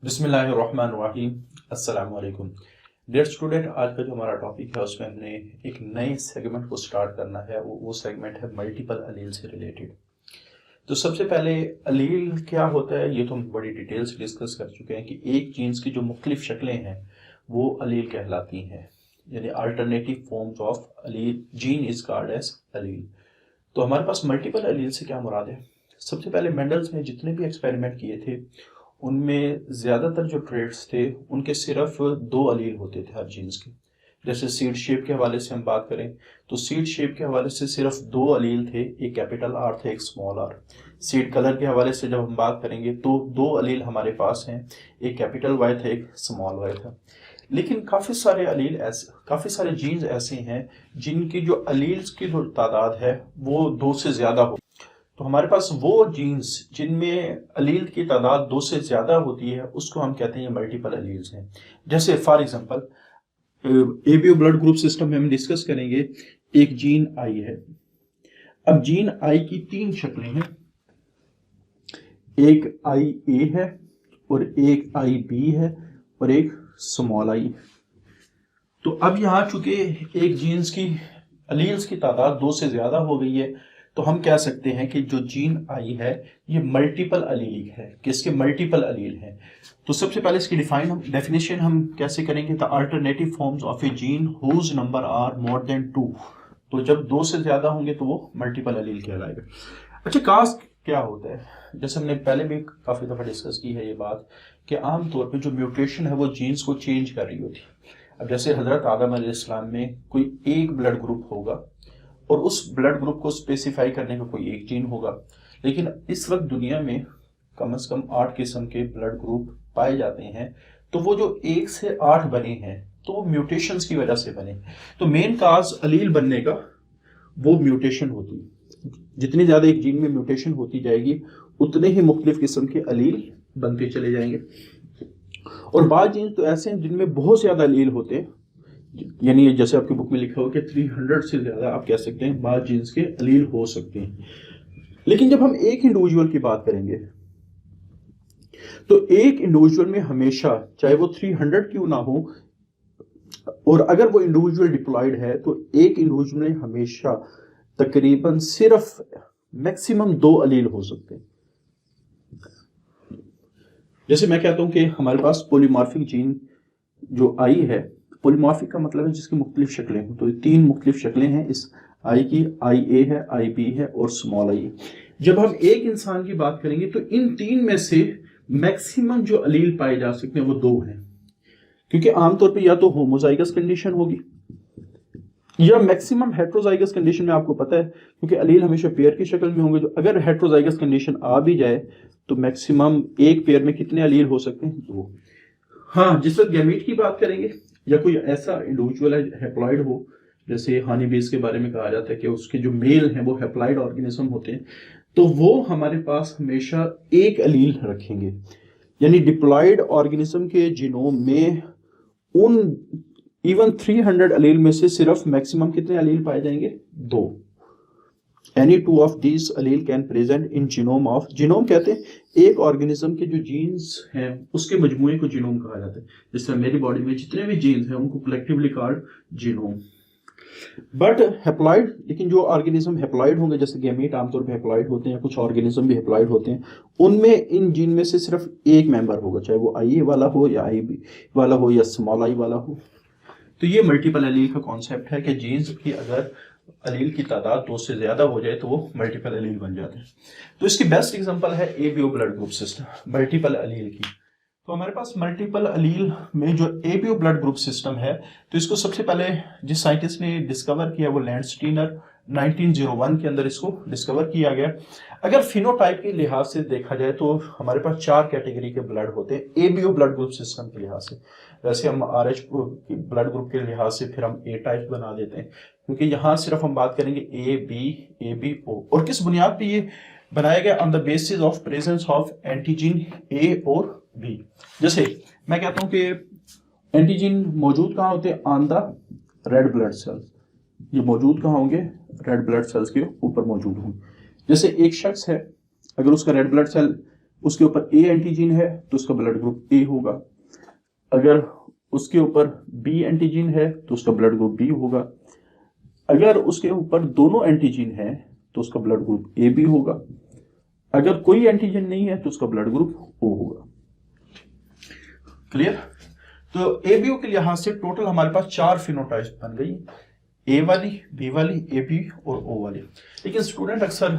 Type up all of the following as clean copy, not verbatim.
बिस्मिल्लाहिर्रहमानिर्रहीम। अस्सलाम वालेकुम। डियर स्टूडेंट, आज का जो हमारा टॉपिक है उसमें हमने एक नए सेगमेंट को स्टार्ट करना है। वो सेगमेंट है मल्टीपल अलील से रिलेटेड। तो सबसे पहले अलील क्या होता है ये तो हम बड़ी डिटेल से डिस्कस कर चुके हैं कि एक जीन्स की जो मुख्तलिफ शक्लें हैं वो अलील कहलाती हैं, यानी alternative forms of allele gene is called as allele. तो हमारे पास मल्टीपल अलील से क्या मुराद है? सबसे पहले मेंडल्स ने जितने भी एक्सपेरिमेंट किए थे उनमें ज्यादातर जो ट्रेड्स थे उनके सिर्फ दो अलील होते थे हर जीन्स के। जैसे सीड शेप के हवाले से हम बात करें तो सीड शेप के हवाले से सिर्फ दो अलील थे, एक कैपिटल आर था, एक स्मॉल आर। सीड कलर के हवाले से जब हम बात करेंगे तो दो अलील हमारे पास हैं, एक कैपिटल वाई था, एक स्मॉल वाई था। लेकिन काफी सारे जीन्स ऐसे हैं जिनकी जो अलील्स की जो तादाद है वो दो से ज्यादा हो। तो हमारे पास वो जीन्स जिनमें अलील की तादाद दो से ज्यादा होती है उसको हम कहते हैं मल्टीपल अलील्स हैं। जैसे for example ABO blood group system में हम डिस्कस करेंगे, एक जीन आई है। अब जीन आई की तीन शक्लें हैं, एक आई ए है और एक आई बी है और एक स्मॉल आई। तो अब यहां चूंकि एक जीन्स की अलील्स की तादाद दो से ज्यादा हो गई है तो हम कह सकते हैं कि जो जीन आई है ये मल्टीपल अलील है। किसके मल्टीपल अलील है? तो सबसे पहले इसकी डेफिनेशन हम कैसे करेंगे? The alternative forms of a gene whose number are more than 2। तो जब दो से ज्यादा होंगे तो वो मल्टीपल अलील कहलाएगा। अच्छा, कास्ट क्या होता है? जैसे हमने पहले भी काफी दफा डिस्कस की है ये बात कि आमतौर पर जो म्यूटेशन है वो जीन्स को चेंज कर रही होती है। अब जैसे हजरत आदम अलैहिस्सलाम में कोई एक ब्लड ग्रुप होगा और उस ब्लड ग्रुप को स्पेसिफाई करने का कोई एक जीन होगा, लेकिन इस वक्त दुनिया में कम से कम 8 किस्म के ब्लड ग्रुप पाए जाते हैं। तो वो जो 1 से 8 बने हैं तो वो म्यूटेशंस की वजह से बने। तो मेन काज अलील बनने का वो म्यूटेशन होती है। जितनी ज्यादा एक जीन में म्यूटेशन होती जाएगी उतने ही मुख्तलिफ किस्म के अलील बनते चले जाएंगे। और बाद जीन तो ऐसे हैं जिनमें बहुत ज्यादा अलील होते हैं, यानी जैसे आपकी बुक में लिखा हो कि 300 से ज्यादा आप कह सकते हैं बाद जीन्स के अलील हो सकते हैं। लेकिन जब हम एक इंडिविजुअल की बात करेंगे तो एक इंडिविजुअल में हमेशा, चाहे वो 300 क्यों ना हो, और अगर वो इंडिविजुअल डिप्लॉयड है तो एक इंडिविजुअल में हमेशा तकरीबन सिर्फ मैक्सिमम 2 अलील हो सकते हैं। जैसे मैं कहता हूं कि हमारे पास पॉलीमॉर्फिक जीन जो आई है, पॉलीमॉर्फिक का मतलब है जिसकी मुख्तलिफ शक्लें हैं। तो 3 मुख्तलिफ शक्लें हैं इस आई की, आई ए है, आई बी है और स्मॉल आई। जब हम एक इंसान की बात करेंगे तो इन 3 में से मैक्सिमम जो अलील पाए जा सकते हैं वो 2 हैं, क्योंकि आमतौर पे या तो होमोजाइगस कंडीशन होगी या मैक्सिमम हेट्रोजाइगस कंडीशन में। आपको पता है क्योंकि अलील हमेशा पेयर की शक्ल में होंगे, जो अगर हेट्रोजाइगस कंडीशन आ भी जाए तो मैक्सिमम एक पेयर में कितने अलील हो सकते हैं? 2। हाँ, जिस वक्त गैमीट की बात करेंगे या कोई ऐसा इंडिविजुअल है हैप्लॉइड हो, जैसे हनी बीज के बारे में कहा जाता है कि उसके जो मेल हैं वो हैप्लॉइड ऑर्गेनिज्म होते हैं, तो वो हमारे पास हमेशा एक अलील रखेंगे। यानी डिप्लॉयड ऑर्गेनिज्म के जीनोम में उन इवन 300 अलील में से सिर्फ मैक्सिमम कितने अलील पाए जाएंगे? 2। Any 2 of these allele can present in genome of, genome कहते हैं एक ऑर्गेनिज्म के जो जीन्स हैं उसके मजमूए को जीनोम कहा जाता है। जैसे मेरी बॉडी में जितने भी जीन्स हैं उनको collectively called genome. But haploid, लेकिन जो ऑर्गेनिज्म हैप्लॉइड होंगे, जैसे गैमीट आमतौर पर हैप्लॉइड होते हैं, कुछ ऑर्गेनिज्म भी हैप्लॉइड होते हैं, उनमें इन जीन में से सिर्फ एक मेंबर होगा, चाहे वो आई ए वाला हो या आई बी वाला हो या स्मॉल आई वाला हो। तो ये मल्टीपल अलील का कॉन्सेप्ट है कि जीन्स की अगर अलील की तादाद 2 से ज्यादा हो जाए तो वो मल्टीपल अलील बन जाते हैं। तो इसकी बेस्ट एग्जांपल है ABO blood group system multiple allele की। तो हमारे पास मल्टीपल अलील में जो एबीओ ब्लड ग्रुप सिस्टम है, तो इसको सबसे पहले जिस साइंटिस्ट ने डिस्कवर किया वो लैंडस्टीनर 1901 के अंदर इसको डिस्कवर किया गया। अगर फिनोटाइप के लिहाज से देखा जाए तो हमारे पास 4 कैटेगरी के ब्लड होते हैं एबीओ ब्लड ग्रुप सिस्टम के लिहाज से। वैसे हम आरएच ब्लड ग्रुप के लिहाज से फिर हम ए टाइप बना देते हैं, क्योंकि यहां सिर्फ हम बात करेंगे ए बी ओ। और किस बुनियाद पे ये बनाया गया? On the basis of presence of antigen A और बी। जैसे मैं कहता हूं कि एंटीजन मौजूद कहां होते हैं? On the red blood cells. ये मौजूद कहां होंगे? रेड ब्लड सेल्स के ऊपर मौजूद होंगे। जैसे एक शख्स है, अगर उसका रेड ब्लड सेल उसके ऊपर ए एंटीजन है तो उसका ब्लड ग्रुप ए होगा। अगर उसके ऊपर बी एंटीजन है तो उसका ब्लड ग्रुप बी होगा। अगर उसके ऊपर दोनों एंटीजन है तो उसका ब्लड ग्रुप ए बी होगा। अगर कोई एंटीजन नहीं है तो उसका ब्लड ग्रुप ओ होगा। क्लियर? तो एबीओ के लिहाज से टोटल हमारे पास 4 फिनोटाइप्स बन गई, ए वाली, बी वाली, ए बी और ओ वाली। लेकिन स्टूडेंट अक्सर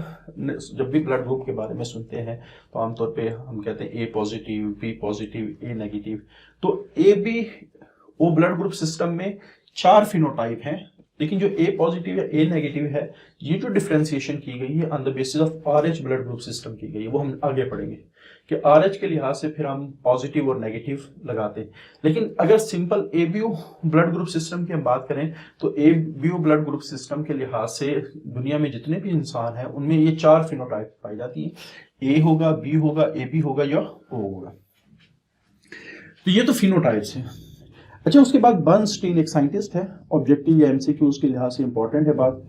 जब भी ब्लड ग्रुप के बारे में सुनते हैं तो आमतौर पे हम कहते हैं A positive, B positive, A negative. तो A B O blood group system में 4 फिनोटाइप हैं, लेकिन जो ए पॉजिटिव या ए नेगेटिव है, ये जो डिफ्रेंसिएशन की गई है on the basis of RH blood group system की गई है, वो हम आगे पढ़ेंगे कि आरएच के लिहाज से फिर हम पॉजिटिव और नेगेटिव लगाते हैं। लेकिन अगर simple ABO blood group system की हम बात करें तो एबीओ ब्लड ग्रुप सिस्टम के लिहाज से दुनिया में जितने भी इंसान हैं उनमें ये 4 फिनोटाइप पाई जाती है, ए होगा, बी होगा, ए बी होगा या ओ होगा। तो ये तो फिनोटाइप्स हैं। अच्छा, उसके बाद बर्नस्टीन एक साइंटिस्ट है, ऑब्जेक्टिव या एमसीक्यू के लिहाज से इंपॉर्टेंट है बात।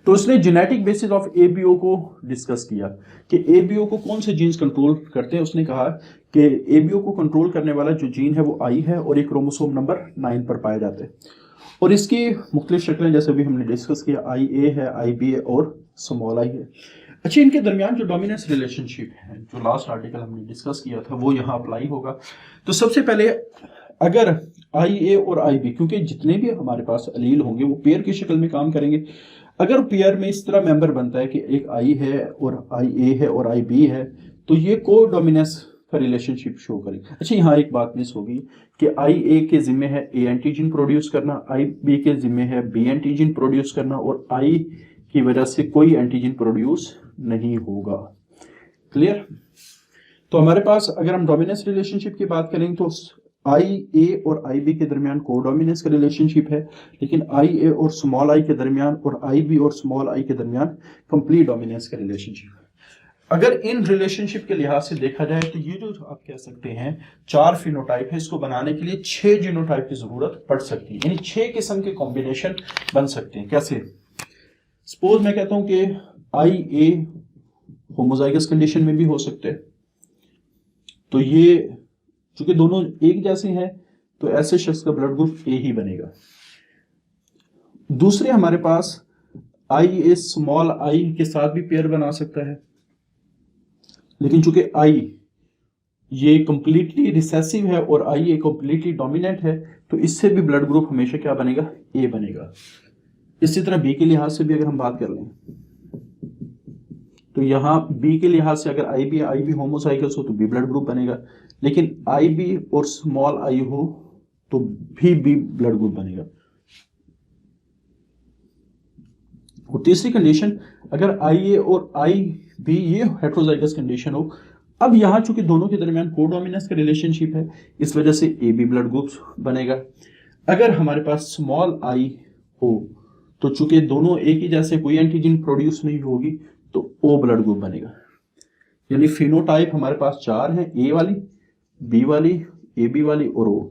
तो उसने जेनेटिक बेसिस ऑफ एबीओ को डिस्कस किया कि एबीओ को कौन से जीन्स कंट्रोल करते हैं। उसने कहा कि एबीओ को कंट्रोल करने वाला जो जीन है वो आई है और एक क्रोमोसोम नंबर 9 पर पाया जाता है। और इसकी मुख्तलिफ शक्लें जैसे भी हमने डिस्कस किया, आई ए है, आई बी है और स्मॉल आई है। अच्छा, इनके दरमियान जो डोमिनेंस रिलेशनशिप है, जो लास्ट आर्टिकल हमने डिस्कस किया था, वो यहाँ अप्लाई होगा। तो सबसे पहले अगर आई ए और आई बी, क्योंकि जितने भी हमारे पास अलील होंगे वो पेयर की शक्ल में काम करेंगे। अगर पेयर में इस तरह मेंबर बनता है कि एक आई है और आई ए है और आई बी है, तो ये को डोमिनेंस का रिलेशनशिप शो करेगा। अच्छा, यहाँ एक बात मिस होगी कि आई ए के जिम्मे है ए एंटीजन प्रोड्यूस करना, आई बी के जिम्मे है बी एंटीजन प्रोड्यूस करना, और आई की वजह से कोई एंटीजन प्रोड्यूस नहीं होगा। क्लियर? तो हमारे पास अगर हम डोमिनेंस रिलेशनशिप की बात करें तो आई ए और आई बी के दरमियान कोडोमिनेंस का रिलेशनशिप है, लेकिन आई ए और स्मॉल आई के दरमियान और आई बी और स्मॉल आई के दरमियान कंप्लीट डोमिनेंस का रिलेशनशिप है। अगर इन रिलेशनशिप के लिहाज से देखा जाए तो ये जो आप कह सकते हैं 4 फिनोटाइप है, इसको बनाने के लिए 6 जीनोटाइप की जरूरत पड़ सकती है, यानी 6 किस्म के कॉम्बिनेशन बन सकते हैं। कैसे? सपोज मैं कहता हूं कि आई ए होमोजाइगस कंडीशन में भी हो सकते हैं, तो ये चूंकि दोनों एक जैसे हैं तो ऐसे शख्स का ब्लड ग्रुप ए ही बनेगा। दूसरे हमारे पास आई ए स्मॉल आई के साथ भी पेयर बना सकता है, लेकिन चूंकि आई ये कंप्लीटली रिसेसिव है और आई ए कंप्लीटली डोमिनेंट है, तो इससे भी ब्लड ग्रुप हमेशा क्या बनेगा? ए बनेगा। इसी तरह बी के लिहाज से भी अगर हम बात कर लें तो यहां बी के लिहाज से अगर आई बी होमोजाइगस हो तो बी ब्लड ग्रुप बनेगा, लेकिन आई बी और स्मॉल आई हो तो भी बी ब्लड ग्रुप बनेगा। और तीसरी कंडीशन, अगर आई ए और आई बी ये हेट्रोजाइगस कंडीशन हो, अब यहां चूंकि दोनों के दरमियान कोडोमिनेंस का रिलेशनशिप है, इस वजह से ए बी ब्लड ग्रुप बनेगा। अगर हमारे पास स्मॉल आई हो तो चूंकि दोनों एक ही जैसे कोई एंटीजन प्रोड्यूस नहीं होगी तो ओ ब्लड ग्रुप बनेगा। यानी फिनोटाइप हमारे पास 4 हैं, ए वाली, बी वाली, ए बी वाली और ओ।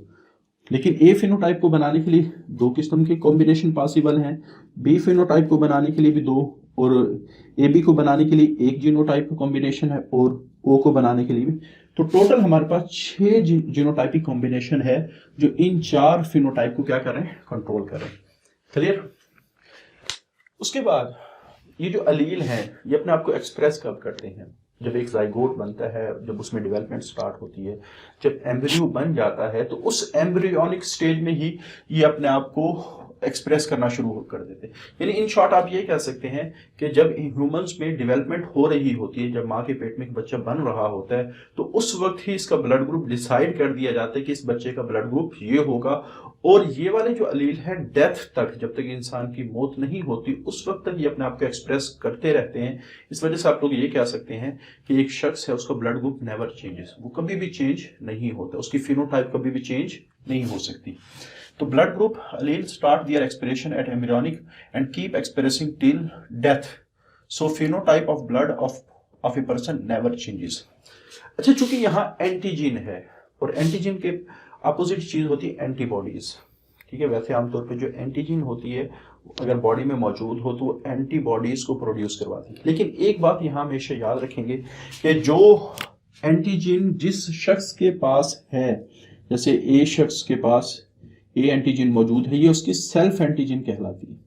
लेकिन ए फिनोटाइप को बनाने के लिए 2 किस्म के कॉम्बिनेशन पॉसिबल हैं, बी फिनोटाइप को बनाने के लिए भी 2, और ए बी को बनाने के लिए 1 जीनोटाइप का कॉम्बिनेशन है, और ओ को बनाने के लिए भी। तो टोटल हमारे पास 6 जीनोटाइपिक कॉम्बिनेशन है जो इन 4 फिनोटाइप को क्या करें? कंट्रोल करें। क्लियर? उसके बाद ये जो अलील हैं ये अपने आप को एक्सप्रेस कब करते हैं? जब एक जाइगोट बनता है, जब उसमें डेवलपमेंट स्टार्ट होती है, जब एम्ब्रियो बन जाता है, तो उस एम्ब्रियोनिक स्टेज में ही ये अपने आप को एक्सप्रेस करना शुरू कर देते हैं। यानी इन शॉर्ट आप ये कह सकते हैं कि जब ह्यूमंस में डेवलपमेंट हो रही होती है, जब माँ के पेट में एक बच्चा बन रहा होता है, तो उस वक्त ही इसका ब्लड ग्रुप डिसाइड कर दिया जाता है कि इस बच्चे का ब्लड ग्रुप ये होगा। और ये वाले जो अलील हैं डेथ तक, जब तक इंसान की मौत नहीं होती उस वक्त तक ये अपने आप को एक्सप्रेस करते रहते हैं। इस वजह से आप लोग ये कह सकते हैं कि एक शख्स है, उसका ब्लड ग्रुप नेवर चेंजेस, वो कभी भी चेंज नहीं होता, उसकी फिनोटाइप कभी भी चेंज नहीं हो सकती। तो blood group alleles start their expression at embryonic and keep expressing till death. So phenotype of blood of a person never changes. अच्छा, चूंकि यहाँ एंटीजीन है और एंटीजीन के अपोजिट चीज होती है एंटीबॉडीज, ठीक है। वैसे आमतौर पे जो एंटीजन होती है अगर बॉडी में मौजूद हो तो वो एंटीबॉडीज को प्रोड्यूस करवाती है। लेकिन एक बात यहाँ हमेशा याद रखेंगे कि जो एंटीजन जिस शख्स के पास है, जैसे ए शख्स के पास ए एंटीजन मौजूद है, ये उसकी सेल्फ एंटीजन कहलाती है।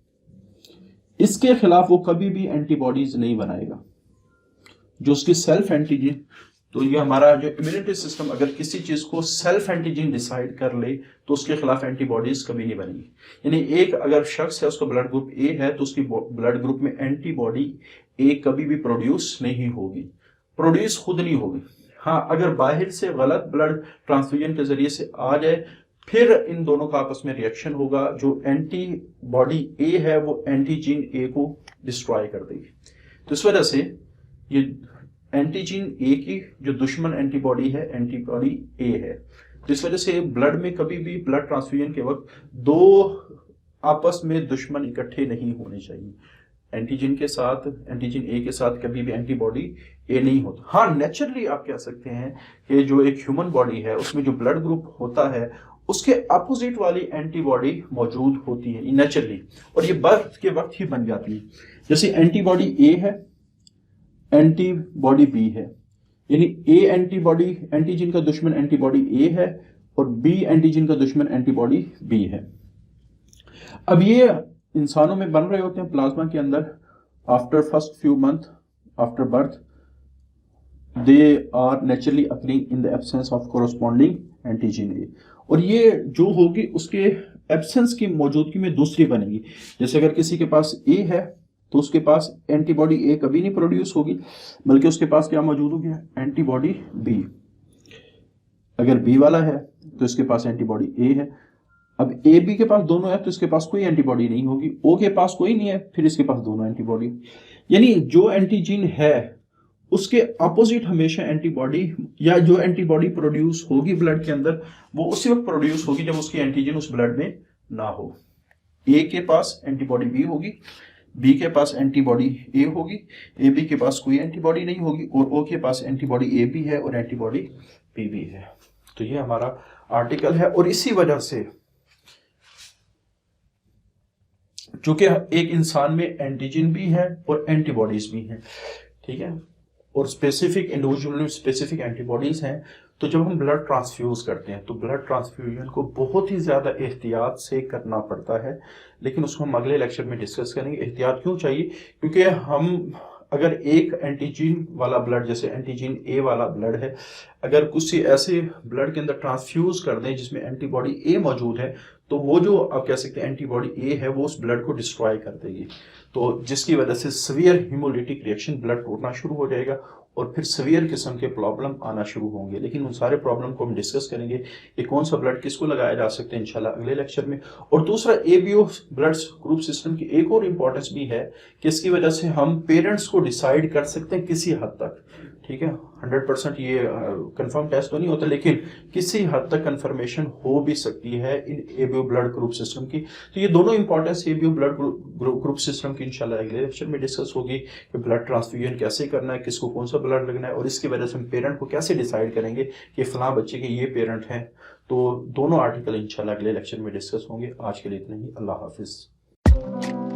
इसके खिलाफ वो कभी भी एंटीबॉडीज नहीं बनाएगा, जो उसकी सेल्फ एंटीजन। तो ये हमारा जो इम्यूनिटी सिस्टम अगर किसी चीज को सेल्फ एंटीजन डिसाइड कर ले तो उसके खिलाफ एंटीबॉडीज कभी नहीं बनेगी। यानी एक अगर शख्स है उसका ब्लड ग्रुप ए है तो उसकी ब्लड ग्रुप में एंटीबॉडी ए कभी भी प्रोड्यूस नहीं होगी, प्रोड्यूस खुद नहीं होगी। हाँ, अगर बाहर से गलत ब्लड ट्रांसफ्यूजन के जरिए से आ जाए फिर इन दोनों का आपस में रिएक्शन होगा, जो एंटीबॉडी ए है वो एंटीजन ए को डिस्ट्रॉय कर देगी। तो इस वजह से ये एंटीजन ए की जो दुश्मन एंटीबॉडी है एंटीबॉडी ए है। तो इस वजह से ब्लड में कभी भी ब्लड ट्रांसफ्यूजन के वक्त दो आपस में दुश्मन इकट्ठे नहीं होने चाहिए। एंटीजन के साथ एंटीजन ए के साथ कभी भी एंटीबॉडी ए नहीं होता। हाँ, नेचुरली आप कह सकते हैं कि जो एक ह्यूमन बॉडी है उसमें जो ब्लड ग्रुप होता है उसके अपोजिट वाली एंटीबॉडी मौजूद होती है नेचुरली, और ये बर्थ के वक्त ही बन जाती है। जैसे एंटीबॉडी ए है, एंटीबॉडी बी है, यानी ए एंटीबॉडी एंटीजन का दुश्मन एंटीबॉडी ए है और बी एंटीजन का दुश्मन एंटीबॉडी बी है। अब ये इंसानों में बन रहे होते हैं प्लाज्मा के अंदर after first few month after birth, they are naturally occurring in the absence of corresponding antigen A, और ये जो होगी उसके एब्सेंस की मौजूदगी में दूसरी बनेगी। जैसे अगर किसी के पास ए है तो उसके पास एंटीबॉडी ए कभी नहीं प्रोड्यूस होगी, बल्कि उसके पास क्या मौजूद होगी, एंटीबॉडी बी। अगर बी वाला है तो इसके पास एंटीबॉडी ए है। अब ए बी के पास दोनों है तो इसके पास कोई एंटीबॉडी नहीं होगी, ओ के पास कोई नहीं है फिर इसके पास दोनों एंटीबॉडी। यानी जो एंटीजन है उसके अपोजिट हमेशा एंटीबॉडी, या जो एंटीबॉडी प्रोड्यूस होगी ब्लड के अंदर वो उसी वक्त प्रोड्यूस होगी जब उसकी एंटीजन उस ब्लड में ना हो। ए के पास एंटीबॉडी बी होगी, बी के पास एंटीबॉडी ए होगी, ए बी के पास कोई एंटीबॉडी नहीं होगी, और ओ के पास एंटीबॉडी ए बी है और एंटीबॉडी बी भी है। तो ये हमारा आर्टिकल है, और इसी वजह से चूंकि एक इंसान में एंटीजन भी है और एंटीबॉडीज भी हैं, ठीक है, और स्पेसिफिक इंडिविजुअल में स्पेसिफिक एंटीबॉडीज हैं, तो जब हम ब्लड ट्रांसफ्यूज करते हैं तो ब्लड ट्रांसफ्यूजन को बहुत ही ज़्यादा एहतियात से करना पड़ता है, लेकिन उसको हम अगले लेक्चर में डिस्कस करेंगे। एहतियात क्यों चाहिए, क्योंकि हम अगर एक एंटीजन वाला ब्लड जैसे एंटीजन ए वाला ब्लड है, अगर किसी ऐसे ब्लड के अंदर ट्रांसफ्यूज कर दें जिसमें एंटीबॉडी ए मौजूद है तो वो जो आप कह सकते हैं एंटीबॉडी ए है वो उस ब्लड को डिस्ट्रॉय कर देगी, तो जिसकी वजह से सीवियर हीमोलिटिक रिएक्शन, ब्लड टूटना शुरू हो जाएगा और फिर सीवियर किस्म के प्रॉब्लम आना शुरू होंगे। लेकिन उन सारे प्रॉब्लम को हम डिस्कस करेंगे कि कौन सा ब्लड किसको लगाया जा सकता है इंशाल्लाह अगले लेक्चर में। और दूसरा एबीओ ब्लड ग्रुप सिस्टम की एक और इम्पोर्टेंस भी है कि इसकी वजह से हम पेरेंट्स को डिसाइड कर सकते हैं किसी हद तक, ठीक है, 100% ये कंफर्म टेस्ट तो नहीं होता लेकिन किसी हद तक कंफर्मेशन हो भी सकती है इन एबीओ ब्लड ग्रुप सिस्टम की। तो ये दोनों importance ABO blood group system की इंशाल्लाह अगले लेक्चर में डिस्कस होगी कि ब्लड ट्रांसफ्यूजन कैसे करना है, किसको कौन सा ब्लड लगना है, और इसकी वजह से हम पेरेंट को कैसे डिसाइड करेंगे कि फलां बच्चे के ये पेरेंट हैं। तो दोनों आर्टिकल इंशाल्लाह अगले लेक्चर में डिस्कस होंगे। आज के लिए इतना ही, अल्लाह हाफिज।